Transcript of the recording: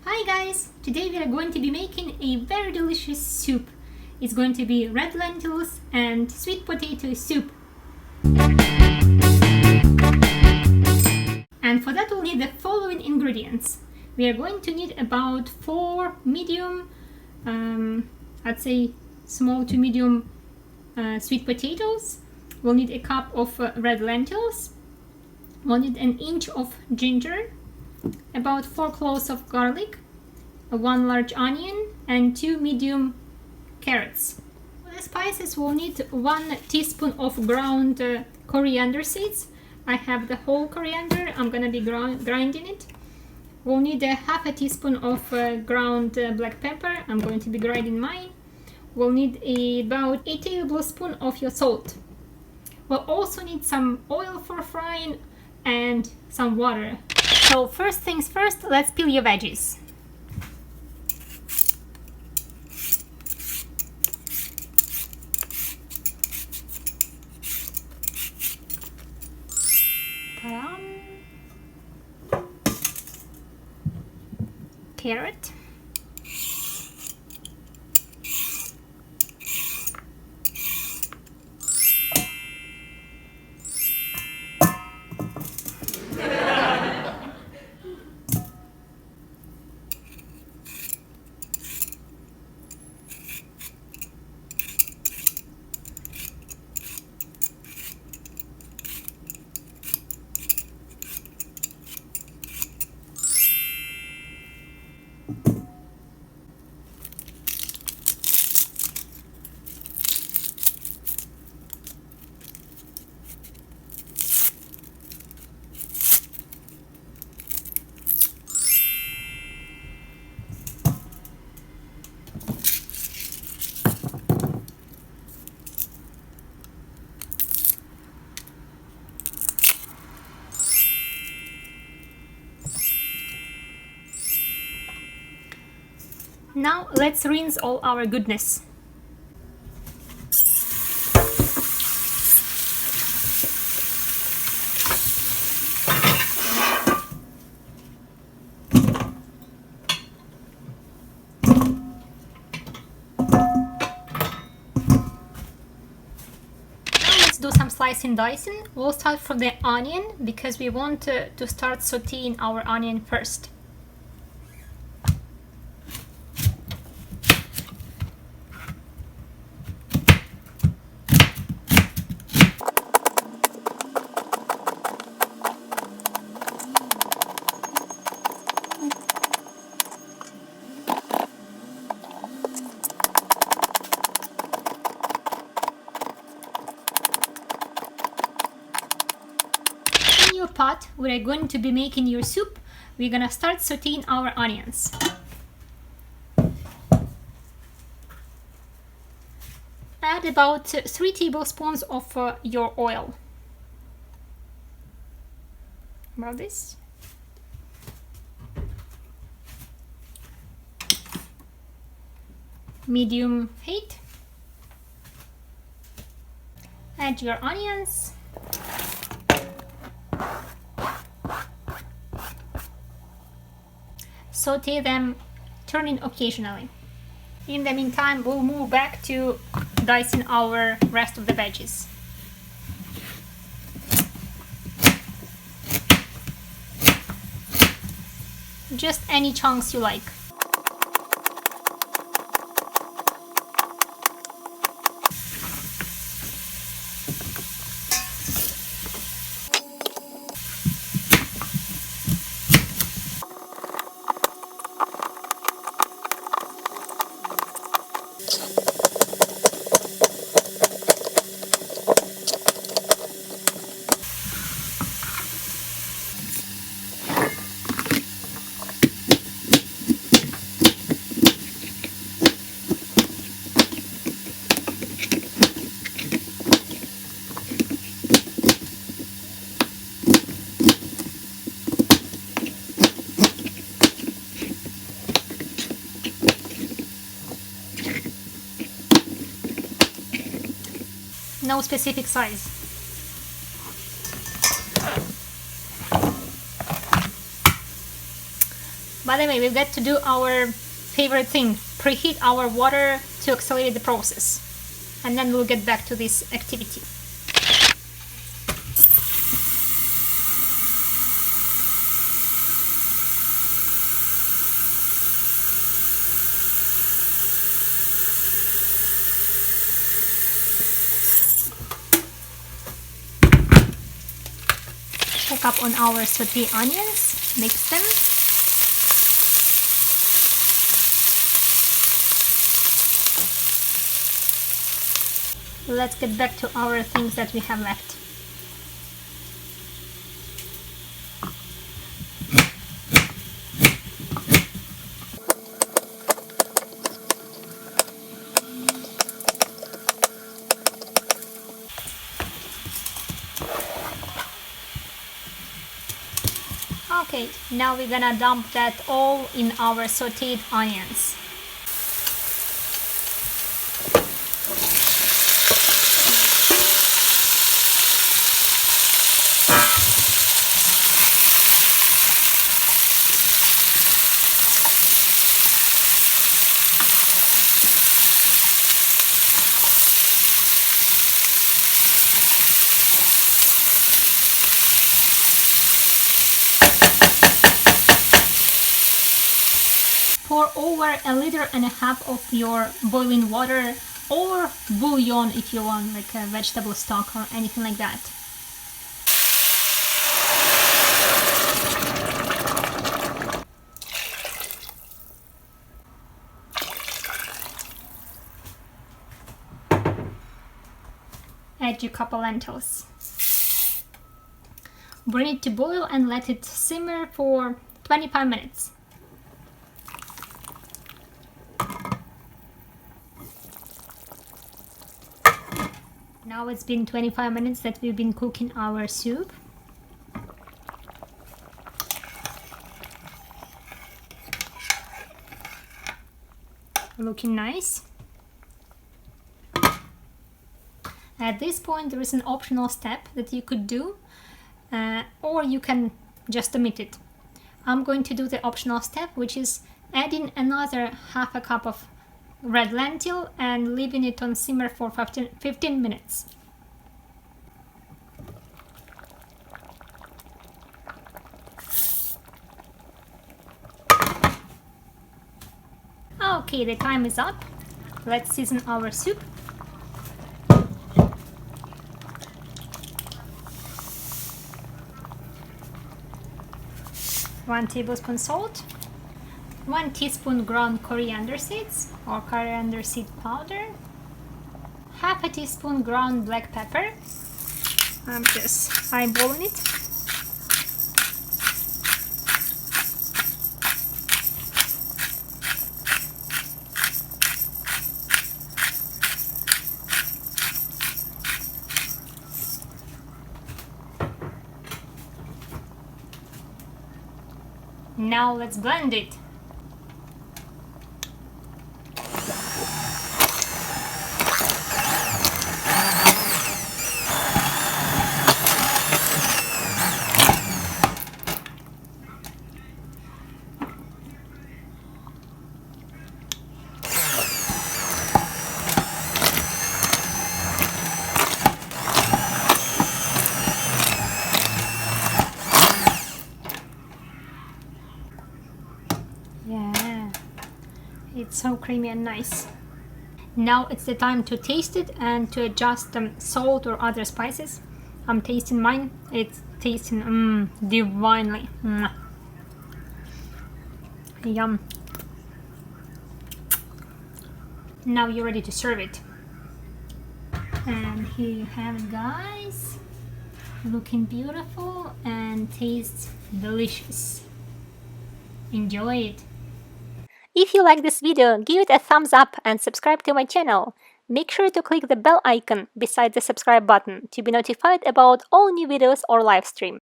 Hi guys! Today we are going to be making a very delicious soup. It's going to be red lentils and sweet potato soup. And for that we'll need the following ingredients. We are going to need about 4 medium, I'd say small to medium sweet potatoes. We'll need a cup of red lentils. We'll need an inch of ginger, about 4 cloves of garlic, 1 large onion, and 2 medium carrots. For the spices, we'll need 1 teaspoon of ground coriander seeds. I have the whole coriander. I'm gonna be grinding it. We'll need a half a teaspoon of ground black pepper. I'm going to be grinding mine. We'll need about a tablespoon of your salt. We'll also need some oil for frying and some water. So first things first, let's peel your veggies. Carrot, now let's rinse all our goodness. Do some slicing and dicing. We'll start from the onion because we want to start sauteing our onion first. Pot where we're going to be making your soup, we're gonna start sauteing our onions. Add about 3 tablespoons of your oil. About this. Medium heat. Add your onions. Saute them, turning occasionally. In the meantime, we'll move back to dicing our rest of the veggies. Just any chunks you like. No specific size. By the way, we've got to do our favorite thing, preheat our water to accelerate the process. And then we'll get back to this activity. Check up on our sauté onions, mix them. Let's get back to our things that we have left. Okay, now we're gonna dump that all in our sautéed onions. Pour over 1.5 liters of your boiling water or bouillon if you want, like a vegetable stock or anything like that. Add your couple lentils. Bring it to boil and let it simmer for 25 minutes. Now it's been 25 minutes that we've been cooking our soup. Looking nice. At this point there is an optional step that you could do, or you can just omit it. I'm going to do the optional step, which is adding another 1/2 cup of red lentil and leaving it on simmer for 15 minutes. Okay, the time is up. Let's season our soup. One tablespoon salt, 1 teaspoon ground coriander seeds or coriander seed powder, 1/2 teaspoon ground black pepper. I'm just eyeballing it. Now let's blend it. Yeah, it's so creamy and nice. Now it's the time to taste it and to adjust salt or other spices. I'm tasting mine. It's tasting divinely. Yum. Now you're ready to serve it. And here you have it, guys. Looking beautiful and tastes delicious. Enjoy it. If you like this video, give it a thumbs up and subscribe to my channel. Make sure to click the bell icon beside the subscribe button to be notified about all new videos or live stream.